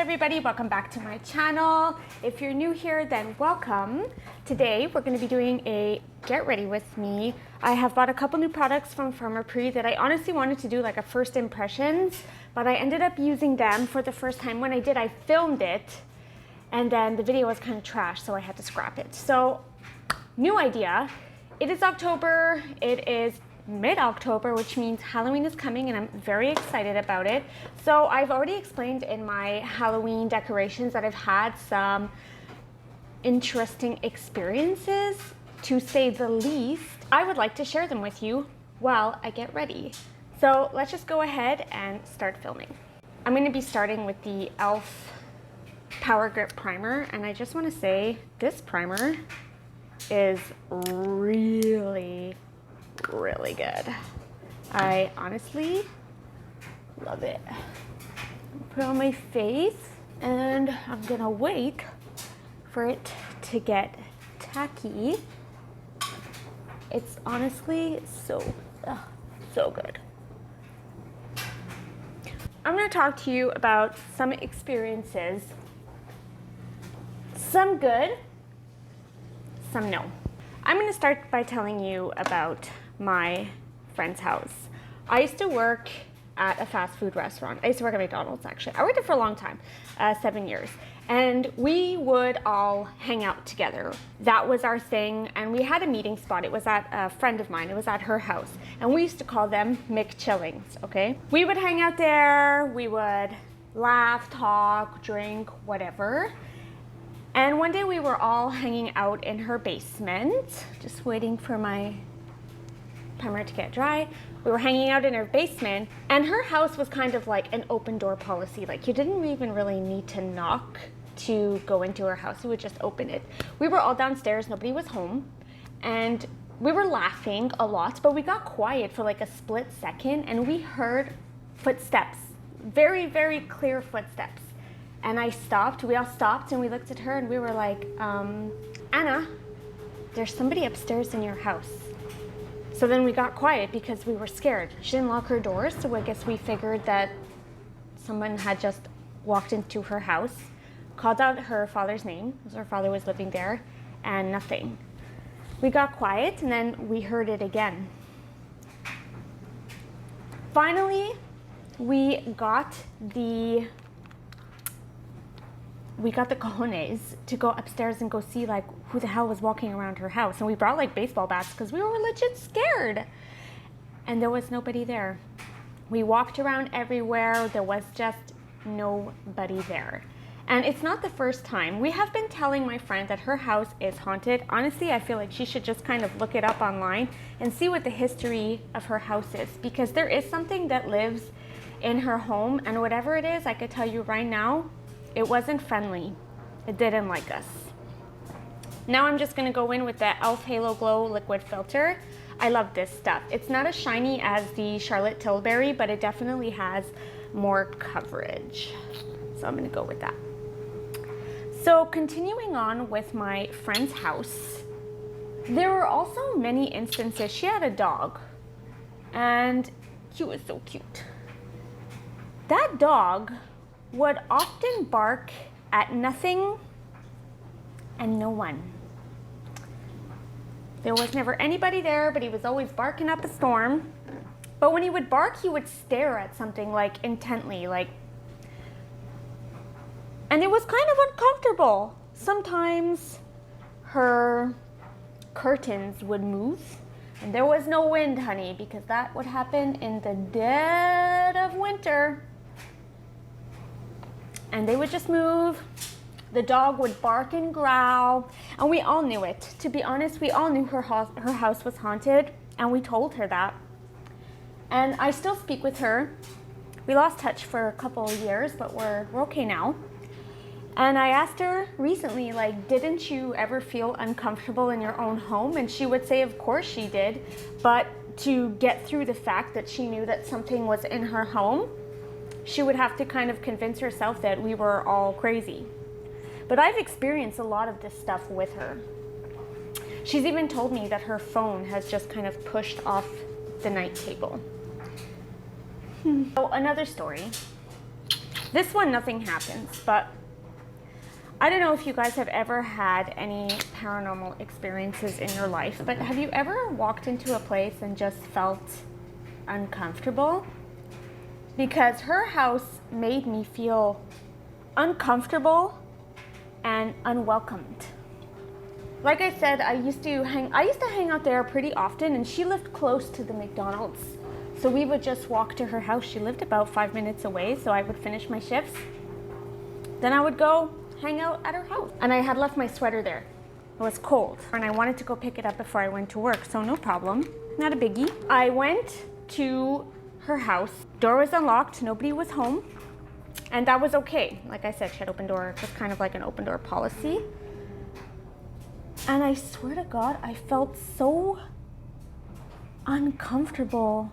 everybody, welcome back to my channel. If you're new here, then welcome. Today we're going to be doing a get ready with me. I have bought a couple new products from Paranormal that I honestly wanted to do like a first impressions, but I ended up using them for the first time. When I did, I filmed it and then the video was kind of trash, so I had to scrap it. So new idea. It is October. It is mid-October, which means Halloween is coming and I'm very excited about it. So I've already explained in my Halloween decorations that I've had some interesting experiences, to say the least. I would like to share them with you while I get ready. So let's just go ahead and start filming. I'm going to be starting with the e.l.f. Power Grip Primer, and I just want to say this primer is really good. I honestly love it. Put it on my face and I'm gonna wait for it to get tacky. It's honestly so good. I'm gonna talk to you about some experiences, some good, some no. I'm gonna start by telling you about my friend's house. I used to work at a fast food restaurant. I used to work at McDonald's, actually. I worked there for a long time, 7 years. And we would all hang out together. That was our thing. And we had a meeting spot. It was at a friend of mine. It was at her house. And we used to call them McChillings, okay? We would hang out there. We would laugh, talk, drink, whatever. And one day we were all hanging out in her basement, just waiting for my primer to get dry. We were hanging out in her basement, and her house was kind of like an open door policy. Like, you didn't even really need to knock to go into her house. You would just open it. We were all downstairs, nobody was home, and we were laughing a lot, but we got quiet for like a split second, and we heard footsteps, very clear footsteps. And I stopped, we all stopped, and we looked at her and we were like, Anna, there's somebody upstairs in your house. So then we got quiet because we were scared. She didn't lock her doors, so I guess we figured that someone had just walked into her house, called out her father's name, because her father was living there, and nothing. We got quiet, and then we heard it again. Finally, we got the cojones to go upstairs and go see like who the hell was walking around her house. And we brought like baseball bats because we were legit scared. And there was nobody there. We walked around everywhere. There was just nobody there. And it's not the first time. We have been telling my friend that her house is haunted. Honestly, I feel like she should just kind of look it up online and see what the history of her house is, because there is something that lives in her home, and whatever it is, I could tell you right now, it wasn't friendly. It didn't like us. Now I'm just gonna go in with the e.l.f. Halo Glow liquid filter. I love this stuff. It's not as shiny as the Charlotte Tilbury, but it definitely has more coverage. So I'm gonna go with that. So continuing on with my friend's house, there were also many instances. She had a dog, and he was so cute. That dog would often bark at nothing and no one. There was never anybody there, but he was always barking up a storm. But when he would bark, he would stare at something like intently, like, and it was kind of uncomfortable. Sometimes her curtains would move, and there was no wind, honey, because that would happen in the dead of winter. And they would just move. The dog would bark and growl, and we all knew it. To be honest, we all knew her house was haunted, and we told her that. And I still speak with her. We lost touch for a couple of years, but we're okay now. And I asked her recently, like, didn't you ever feel uncomfortable in your own home? And she would say, of course she did, but to get through the fact that she knew that something was in her home, she would have to kind of convince herself that we were all crazy. But I've experienced a lot of this stuff with her. She's even told me that her phone has just kind of pushed off the night table. So another story. This one, nothing happens, but I don't know if you guys have ever had any paranormal experiences in your life, but have you ever walked into a place and just felt uncomfortable? Because her house made me feel uncomfortable and unwelcomed. Like I said, I used to hang out there pretty often, and she lived close to the McDonald's. So we would just walk to her house. She lived about 5 minutes away, so I would finish my shifts. Then I would go hang out at her house. And I had left my sweater there. It was cold, and I wanted to go pick it up before I went to work, so no problem, not a biggie. I went to her house. Door was unlocked, nobody was home, and that was okay. Like I said, she had open door. It was kind of like an open door policy. And I swear to God, I felt so uncomfortable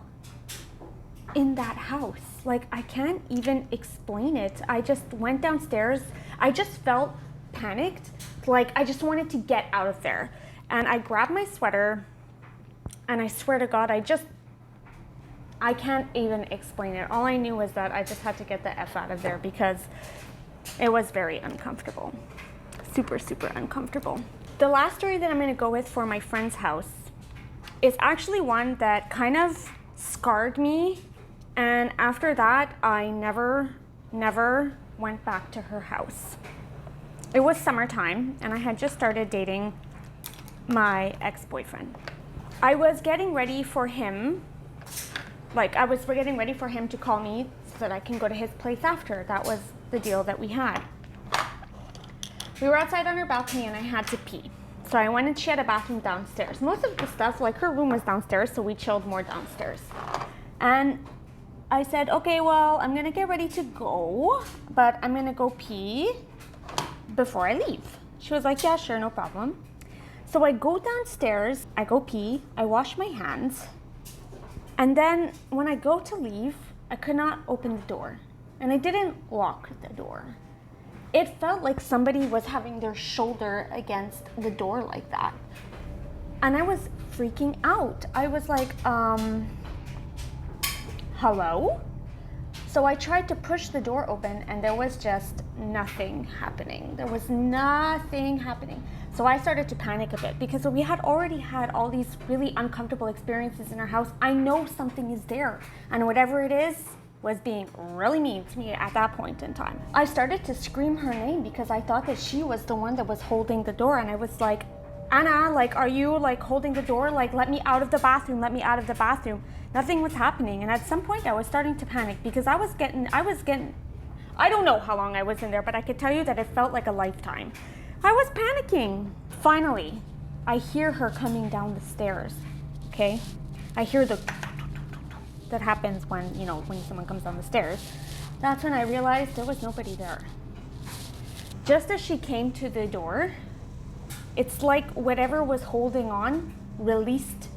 in that house. Like, I can't even explain it. I just went downstairs. I just felt panicked. Like, I just wanted to get out of there. And I grabbed my sweater, and I swear to God, I can't even explain it. All I knew was that I just had to get the F out of there because it was very uncomfortable. Super, super uncomfortable. The last story that I'm gonna go with for my friend's house is actually one that kind of scarred me. And after that, I never went back to her house. It was summertime, and I had just started dating my ex-boyfriend. I was getting ready for him, to call me so that I can go to his place after. That was the deal that we had. We were outside on her balcony, and I had to pee. So I went, and she had a bathroom downstairs. Most of the stuff, like her room was downstairs, so we chilled more downstairs. And I said, okay, well, I'm gonna get ready to go, but I'm gonna go pee before I leave. She was like, yeah, sure, no problem. So I go downstairs, I go pee, I wash my hands, and then when I go to leave, I could not open the door, and I didn't lock the door. It felt like somebody was having their shoulder against the door like that. And I was freaking out. I was like, hello? So I tried to push the door open, and there was just nothing happening. There was nothing happening. So I started to panic a bit because we had already had all these really uncomfortable experiences in our house. I know something is there, and whatever it is was being really mean to me at that point in time. I started to scream her name because I thought that she was the one that was holding the door, and I was like, Anna, like, are you like holding the door? Like, let me out of the bathroom, let me out of the bathroom. Nothing was happening, and at some point I was starting to panic because I was getting, I don't know how long I was in there, but I could tell you that it felt like a lifetime. I was panicking. Finally, I hear her coming down the stairs, okay? I hear the that happens when someone comes down the stairs. That's when I realized there was nobody there. Just as she came to the door, it's like whatever was holding on released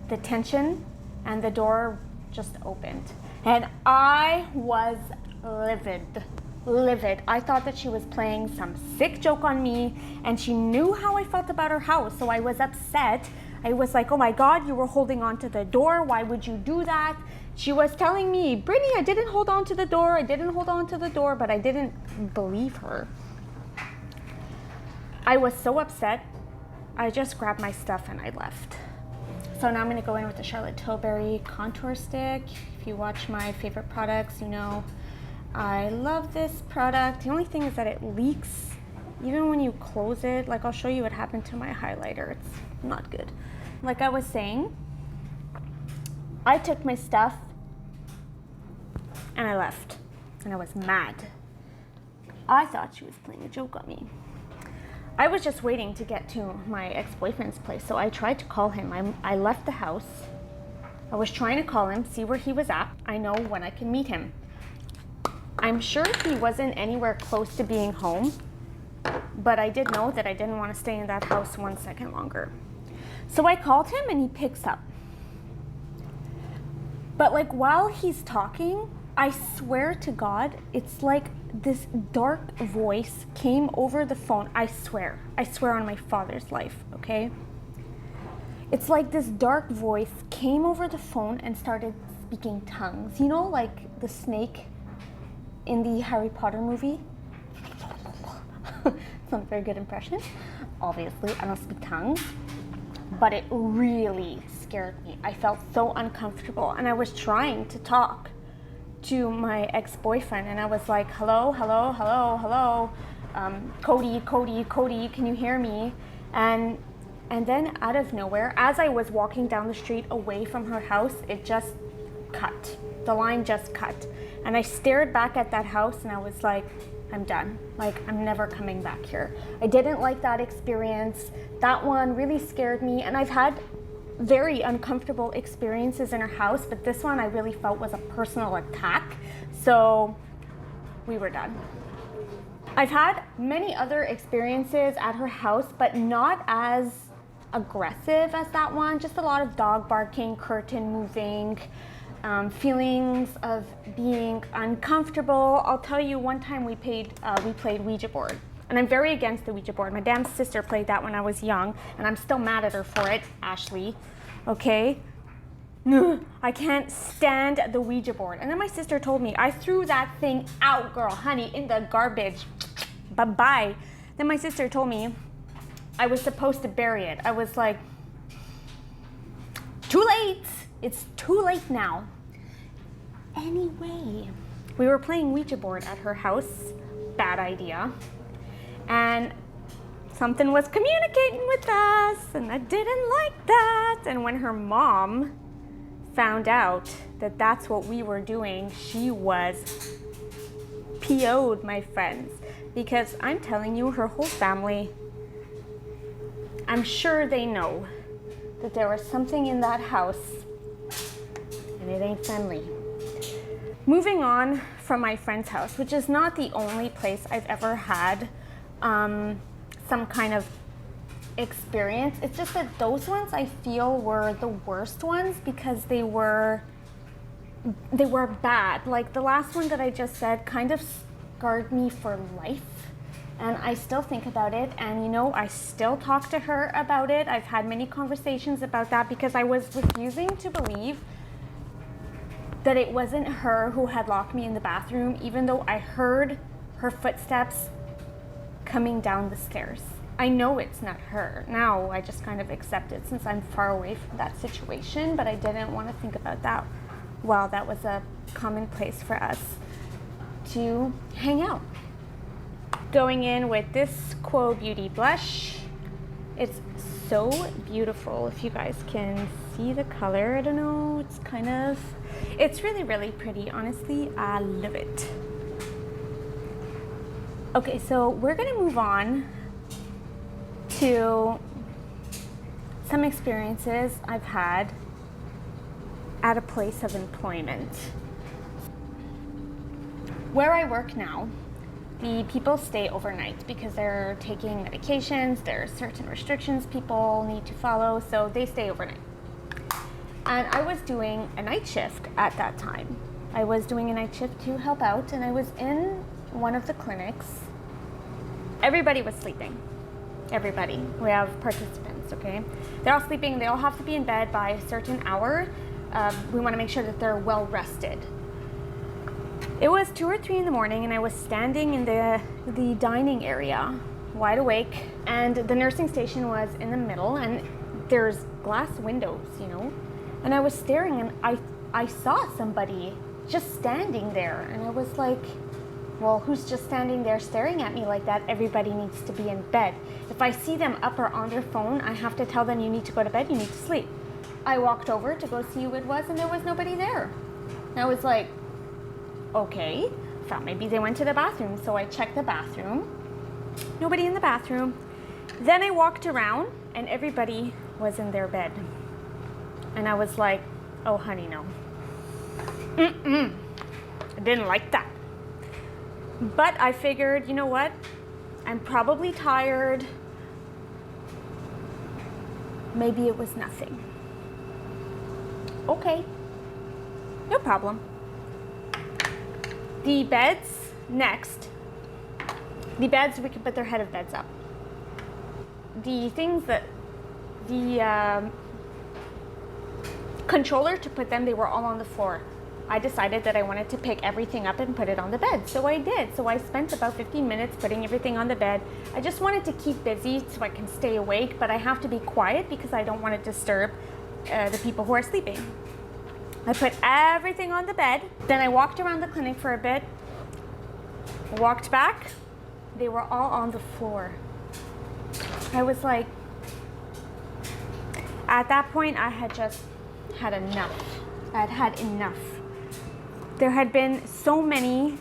the tension, and the door just opened. And I was livid. I thought that she was playing some sick joke on me, and she knew how I felt about her house, so I was upset. I was like, oh my God, you were holding on to the door. Why would you do that? She was telling me, Brittany, I didn't hold on to the door. But I didn't believe her. I was so upset. I just grabbed my stuff and I left. So now I'm gonna go in with the Charlotte Tilbury contour stick. If you watch my favorite products, you know I love this product. The only thing is that it leaks even when you close it. Like, I'll show you what happened to my highlighter. It's not good. Like I was saying, I took my stuff and I left, and I was mad. I thought she was playing a joke on me. I was just waiting to get to my ex-boyfriend's place, so I tried to call him. I left the house. I was trying to call him, see where he was at. I know when I can meet him. I'm sure he wasn't anywhere close to being home, but I did know that I didn't want to stay in that house 1 second longer. So I called him and he picks up. But like while he's talking, I swear to God, it's like this dark voice came over the phone. I swear on my father's life, okay? It's like this dark voice came over the phone and started speaking tongues. You know, like the snake in the Harry Potter movie. It's not a very good impression. Obviously, I don't speak tongues, but it really scared me. I felt so uncomfortable, and I was trying to talk to my ex-boyfriend, and I was like, hello, hello, hello, hello, Cody, Cody, Cody, can you hear me? And then out of nowhere, as I was walking down the street away from her house, it just cut. The line just cut. And I stared back at that house and I was like, I'm done. Like, I'm never coming back here. I didn't like that experience. That one really scared me. And I've had very uncomfortable experiences in her house, but this one I really felt was a personal attack. So we were done. I've had many other experiences at her house, but not as aggressive as that one. Just a lot of dog barking, curtain moving, feelings of being uncomfortable. I'll tell you, one time we played Ouija board, and I'm very against the Ouija board. My damn sister played that when I was young, and I'm still mad at her for it, Ashley. Okay? I can't stand the Ouija board. And then my sister told me, I threw that thing out, girl, honey, in the garbage. Bye-bye. Then my sister told me I was supposed to bury it. I was like, too late. It's too late now. Anyway, we were playing Ouija board at her house. Bad idea. And something was communicating with us, and I didn't like that. And when her mom found out that that's what we were doing, she was PO'd, my friends. Because I'm telling you, her whole family, I'm sure they know that there was something in that house, and it ain't friendly. Moving on from my friend's house, which is not the only place I've ever had some kind of experience. It's just that those ones I feel were the worst ones because they were bad. Like the last one that I just said kind of scarred me for life. And I still think about it, and you know, I still talk to her about it. I've had many conversations about that because I was refusing to believe that it wasn't her who had locked me in the bathroom, even though I heard her footsteps coming down the stairs. I know it's not her. Now I just kind of accept it since I'm far away from that situation, but I didn't want to think about that while that was a common place for us to hang out. Going in with this Quo Beauty blush. It's so beautiful. If you guys can see the color, I don't know, it's really, really pretty. Honestly, I love it. Okay, so we're gonna move on to some experiences I've had at a place of employment. Where I work now, the people stay overnight because they're taking medications. There are certain restrictions people need to follow, so they stay overnight. And I was doing a night shift at that time. I was doing a night shift to help out, and I was in one of the clinics. Everybody was sleeping. Everybody. We have participants, okay? They're all sleeping. They all have to be in bed by a certain hour. We want to make sure that they're well rested. It was 2 or 3 in the morning, and I was standing in the dining area, wide awake, and the nursing station was in the middle, and there's glass windows, you know? And I was staring, and I saw somebody just standing there, and I was like, well, who's just standing there staring at me like that? Everybody needs to be in bed. If I see them up or on their phone, I have to tell them, you need to go to bed, you need to sleep. I walked over to go see who it was, and there was nobody there. And I was like, okay, thought maybe they went to the bathroom. So I checked the bathroom, nobody in the bathroom. Then I walked around and everybody was in their bed. And I was like, oh honey, no. I didn't like that. But I figured, you know what? I'm probably tired. Maybe it was nothing. Okay, no problem. The beds next. The beds, we could put their head of beds up. The things that, the controller to put them, they were all on the floor. I decided that I wanted to pick everything up and put it on the bed. So I did. So I spent about 15 minutes putting everything on the bed. I just wanted to keep busy so I can stay awake, but I have to be quiet because I don't want to disturb the people who are sleeping. I put everything on the bed. Then I walked around the clinic for a bit, walked back. They were all on the floor. I was like, at that point, I had just had enough. I had had enough. There had been so many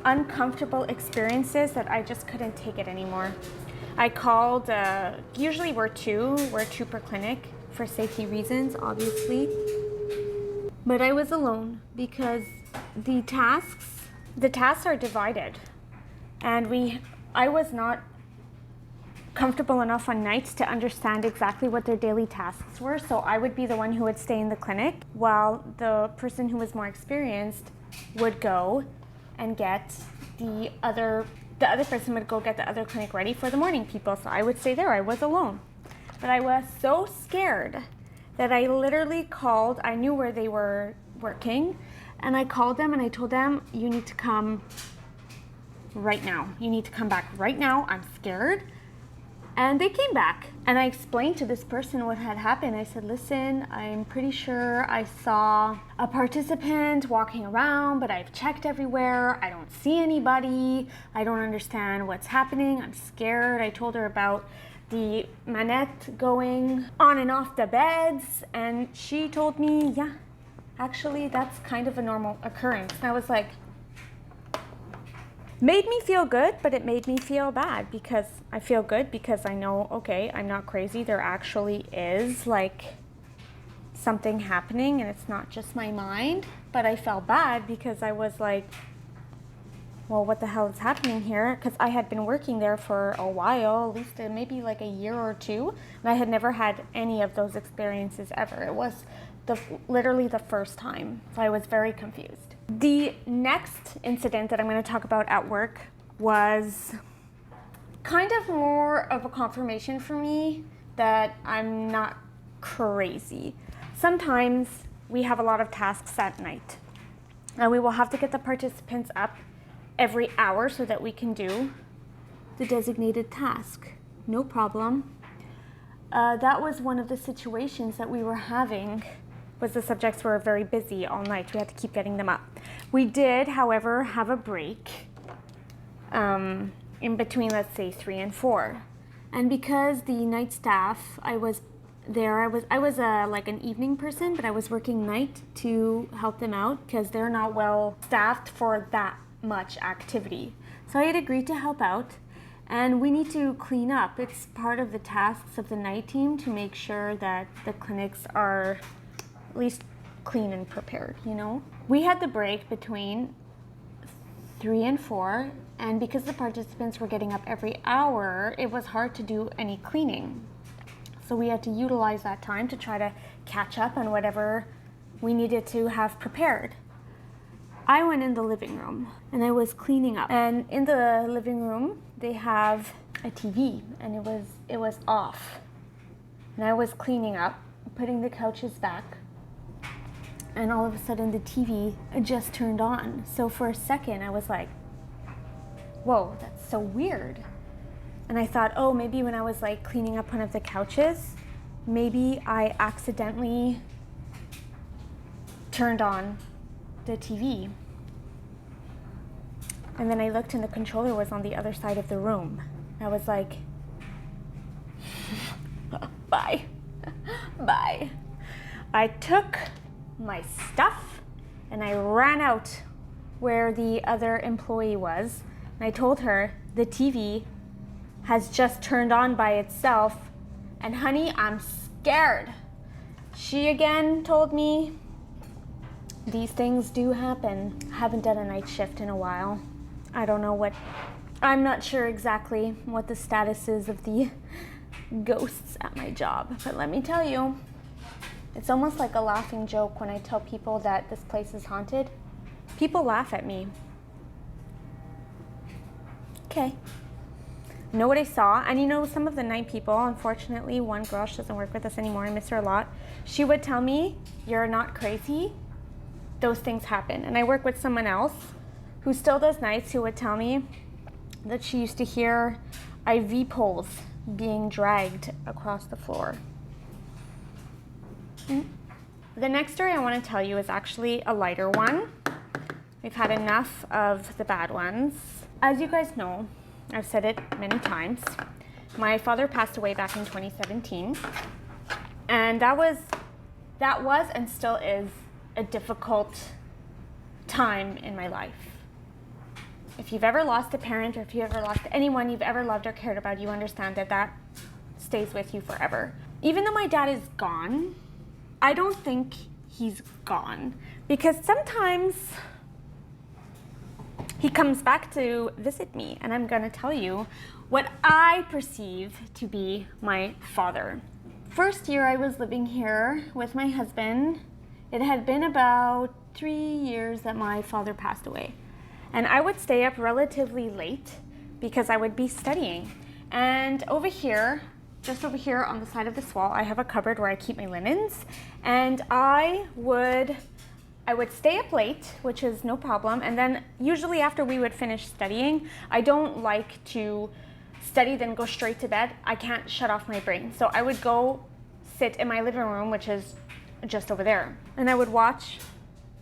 uncomfortable experiences that I just couldn't take it anymore. I called, usually we're two per clinic for safety reasons, obviously. But I was alone because the tasks are divided. And I was not comfortable enough on nights to understand exactly what their daily tasks were. So I would be the one who would stay in the clinic while the person who was more experienced would go and get the other person would go get the other clinic ready for the morning people. So I would stay there. I was alone. But I was so scared that I literally called. I knew where they were working, and I called them and I told them, you need to come right now. You need to come back right now. I'm scared. And they came back, and I explained to this person what had happened. I said, listen, I'm pretty sure I saw a participant walking around, but I've checked everywhere. I don't see anybody. I don't understand what's happening. I'm scared. I told her about the manette going on and off the beds, and she told me, yeah, actually, that's kind of a normal occurrence. And I was like, made me feel good, but it made me feel bad because I feel good because I know, okay, I'm not crazy. There actually is like something happening and it's not just my mind. But I felt bad because I was like, well, what the hell is happening here? Because I had been working there for a while, at least maybe like a year or two, and I had never had any of those experiences ever. It was literally the first time, so I was very confused. The next incident that I'm going to talk about at work was kind of more of a confirmation for me that I'm not crazy. Sometimes we have a lot of tasks at night, and we will have to get the participants up every hour so that we can do the designated task. No problem. That was one of the situations that we were having. Was the subjects were very busy all night. We had to keep getting them up. We did, however, have a break in between, let's say, 3 and 4. And because the night staff, I was like an evening person, but I was working night to help them out because they're not well staffed for that much activity. So I had agreed to help out, and we need to clean up. It's part of the tasks of the night team to make sure that the clinics are at least clean and prepared, you know? We had the break between 3 and 4, and because the participants were getting up every hour, it was hard to do any cleaning. So we had to utilize that time to try to catch up on whatever we needed to have prepared. I went in the living room and I was cleaning up. And in the living room, they have a TV, and it was off. And I was cleaning up, putting the couches back, and all of a sudden the TV just turned on. So for a second I was like, whoa, that's so weird. And I thought, oh, maybe when I was like cleaning up one of the couches, maybe I accidentally turned on the TV. And then I looked and the controller was on the other side of the room. I was like, bye, bye. I took my stuff and I ran out where the other employee was, and I told her the TV has just turned on by itself, and honey, I'm scared. She again told me these things do happen. I haven't done a night shift in a while. I'm not sure exactly what the status is of the ghosts at my job, but let me tell you, it's almost like a laughing joke when I tell people that this place is haunted. People laugh at me. Okay. Know what I saw? And you know, some of the night people, unfortunately, one girl, she doesn't work with us anymore, I miss her a lot. She would tell me, you're not crazy. those things happen. And I work with someone else who still does nights, who would tell me that she used to hear IV poles being dragged across the floor. The next story I want to tell you is actually a lighter one. We've had enough of the bad ones. As you guys know, I've said it many times, my father passed away back in 2017, and that was and still is a difficult time in my life. If you've ever lost a parent, or if you've ever lost anyone you've ever loved or cared about, you understand that that stays with you forever. Even though my dad is gone, I don't think he's gone, because sometimes he comes back to visit me, and I'm gonna tell you what I perceive to be my father. First year I was living here with my husband, it had been about 3 years that my father passed away. And I would stay up relatively late because I would be studying. And over here, just over here on the side of this wall, I have a cupboard where I keep my linens. And I would stay up late, which is no problem. And then usually after we would finish studying, I don't like to study then go straight to bed. I can't shut off my brain. So I would go sit in my living room, which is just over there. And I would watch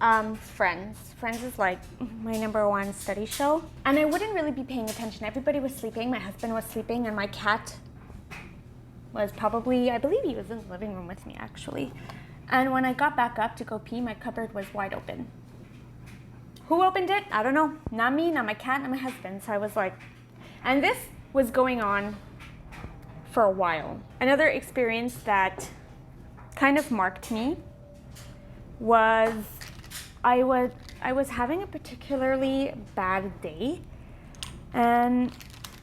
Friends. Friends is like my #1 study show. And I wouldn't really be paying attention. Everybody was sleeping, my husband was sleeping, and my cat was probably, I believe he was in the living room with me actually. And when I got back up to go pee, my cupboard was wide open. Who opened it? I don't know. Not me, not my cat, not my husband. So I was like, and this was going on for a while. Another experience that kind of marked me was I was having a particularly bad day, and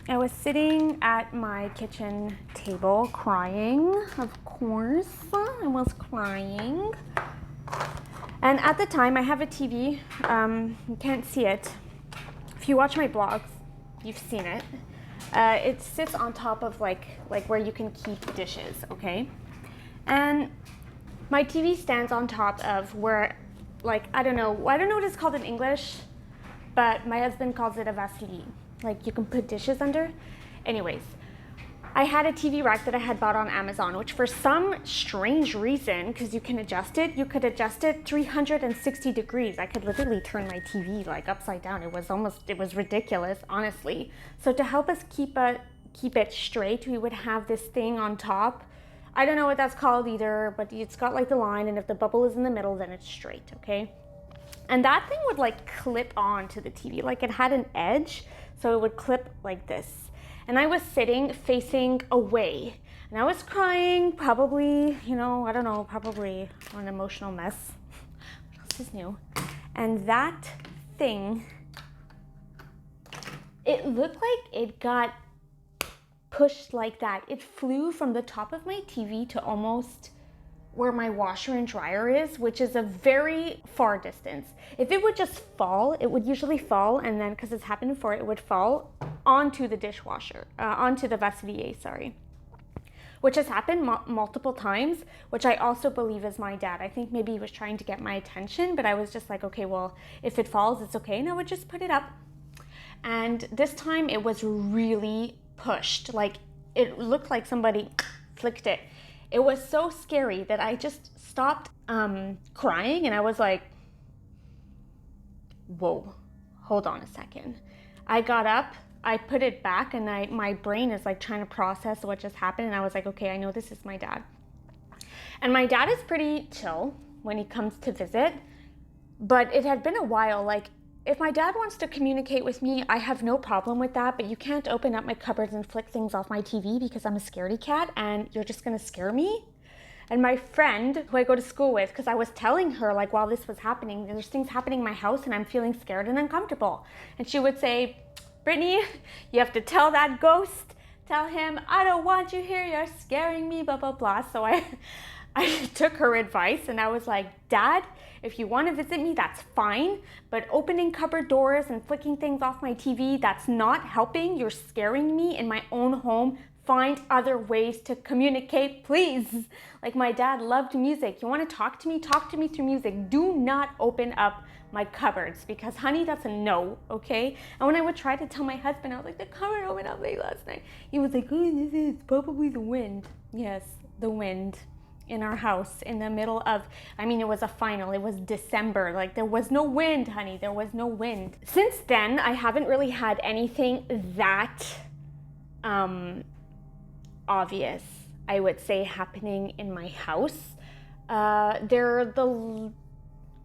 I was sitting at my kitchen table crying, of course. I was crying. And at the time, I have a TV. You can't see it. If you watch my blogs, you've seen it. It sits on top of like where you can keep dishes, okay? And my TV stands on top of where, like, I don't know what it's called in English, but my husband calls it a vasili. Like, you can put dishes under. Anyways, I had a TV rack that I had bought on Amazon, which for some strange reason, because you can adjust it, you could adjust it 360 degrees. I could literally turn my TV like upside down. It was ridiculous, honestly. So to help us keep it straight, we would have this thing on top. I don't know what that's called either, but it's got like the line, and if the bubble is in the middle, then it's straight, okay? And that thing would like clip on to the TV, like it had an edge, so it would clip like this. And I was sitting facing away, and I was crying, probably, I don't know, probably an emotional mess. What else is new? And that thing, it looked like it got pushed like that. It flew from the top of my TV to almost where my washer and dryer is, which is a very far distance. If it would just fall, it would usually fall, and then, because it's happened before, it would fall onto the dishwasher, onto the vasilier, sorry. Which has happened multiple times, which I also believe is my dad. I think maybe he was trying to get my attention, but I was just like, okay, well, if it falls, it's okay, and I would just put it up. And this time it was really pushed. Like, it looked like somebody flicked it. It was so scary that I just stopped crying, and I was like, whoa, hold on a second. I got up, I put it back, and my brain is like trying to process what just happened, and I was like, okay, I know this is my dad. And my dad is pretty chill when he comes to visit, but it had been a while. Like, if my dad wants to communicate with me, I have no problem with that, but you can't open up my cupboards and flick things off my TV because I'm a scaredy cat and you're just gonna scare me. And my friend who I go to school with, because I was telling her, like, while this was happening, there's things happening in my house and I'm feeling scared and uncomfortable. And she would say, Brittany, you have to tell that ghost, tell him, I don't want you here, you're scaring me, blah, blah, blah. So I took her advice, and I was like, Dad, if you want to visit me, that's fine, but opening cupboard doors and flicking things off my TV, that's not helping. You're scaring me in my own home find other ways to communicate, please. Like, my dad loved music. You want to talk to me? Talk to me through music. Do not open up my cupboards, because honey, that's a no, okay? And when I would try to tell my husband, I was like, the cupboard opened up late last night. He was like, oh, this is probably the wind. Yes, the wind in our house in the middle of, I mean, it was a final, it was December, like there was no wind, honey, there was no wind. Since then, I haven't really had anything that obvious, I would say, happening in my house. The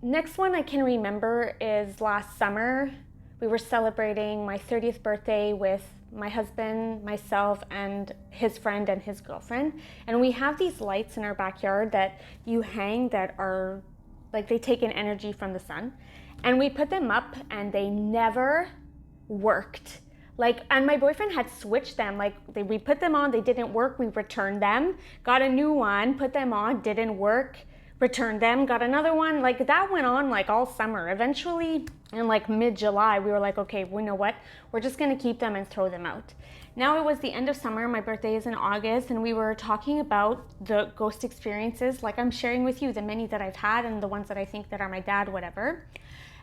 next one I can remember is last summer. We were celebrating my 30th birthday with my husband, myself, and his friend and his girlfriend. And we have these lights in our backyard that you hang that are like, they take in energy from the sun. And we put them up and they never worked. Like, and my boyfriend had switched them. Like, we put them on, they didn't work, we returned them, got a new one, put them on, didn't work, returned them, got another one. Like, that went on like all summer. Eventually, in like mid-July, we were like, okay, we know what? We're just gonna keep them and throw them out. Now it was the end of summer, my birthday is in August, and we were talking about the ghost experiences, like I'm sharing with you, the many that I've had and the ones that I think that are my dad, whatever.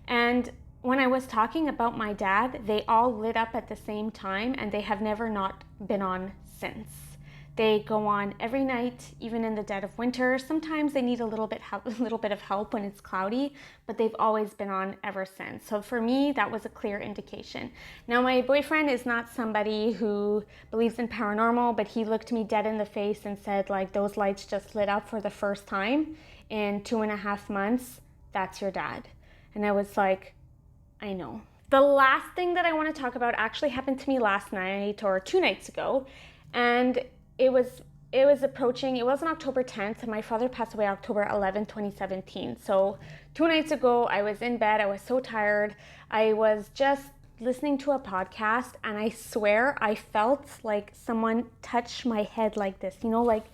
And when I was talking about my dad, they all lit up at the same time, and they have never not been on since. They go on every night, even in the dead of winter. Sometimes they need a little bit of help when it's cloudy, but they've always been on ever since. So for me, that was a clear indication. Now, my boyfriend is not somebody who believes in paranormal, but he looked me dead in the face and said, like, those lights just lit up for the first time in 2.5 months. That's your dad. And I was like, I know. The last thing that I want to talk about actually happened to me last night or 2 nights ago, and it was approaching, it was on October 10th. My father passed away October 11th, 2017. So 2 nights ago, I was in bed. I was so tired. I was just listening to a podcast, and I swear I felt like someone touched my head like this, you know, like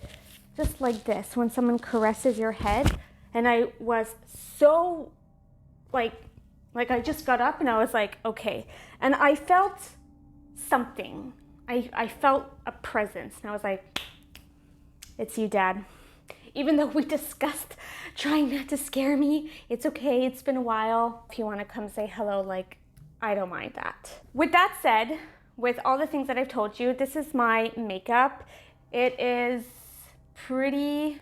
just like this, when someone caresses your head. And I was so like I just got up and I was like, okay. And I felt something. I felt a presence, and I was like, it's you, Dad. Even though we discussed trying not to scare me, it's okay, it's been a while. If you want to come say hello, like, I don't mind that. With that said, with all the things that I've told you, this is my makeup. It is pretty,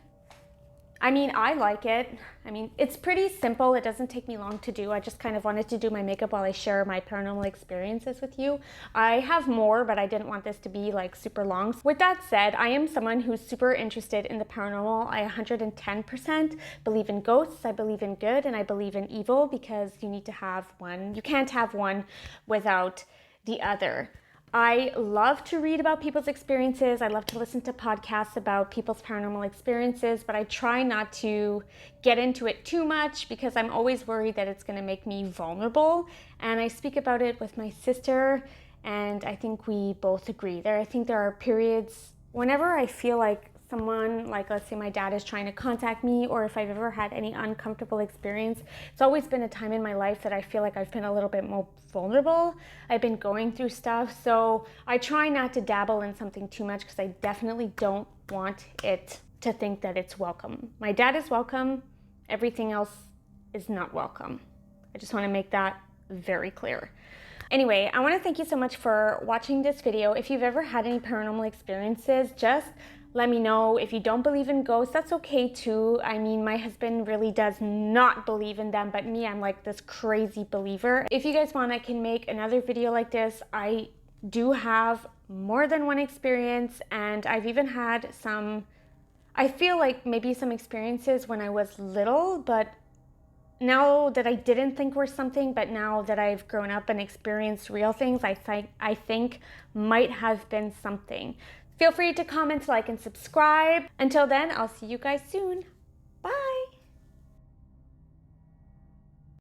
I mean, I like it. I mean, it's pretty simple. It doesn't take me long to do. I just kind of wanted to do my makeup while I share my paranormal experiences with you. I have more, but I didn't want this to be like super long. With that said, I am someone who's super interested in the paranormal. I 110% believe in ghosts. I believe in good, and I believe in evil, because you need to have one. You can't have one without the other. I love to read about people's experiences. I love to listen to podcasts about people's paranormal experiences, but I try not to get into it too much because I'm always worried that it's going to make me vulnerable. And I speak about it with my sister, and I think we both agree. I think there are periods whenever I feel like someone, like let's say my dad is trying to contact me, or if I've ever had any uncomfortable experience, it's always been a time in my life that I feel like I've been a little bit more vulnerable. I've been going through stuff, so I try not to dabble in something too much because I definitely don't want it to think that it's welcome. My dad is welcome, everything else is not welcome. I just want to make that very clear. Anyway, I want to thank you so much for watching this video. If you've ever had any paranormal experiences, just let me know. If you don't believe in ghosts, that's okay too. I mean, my husband really does not believe in them, but me, I'm like this crazy believer. If you guys want, I can make another video like this. I do have more than one experience, and I've even had some, I feel like maybe some experiences when I was little, but now that I didn't think were something, but now that I've grown up and experienced real things, I think might have been something. Feel free to comment, like, and subscribe. Until then, I'll see you guys soon.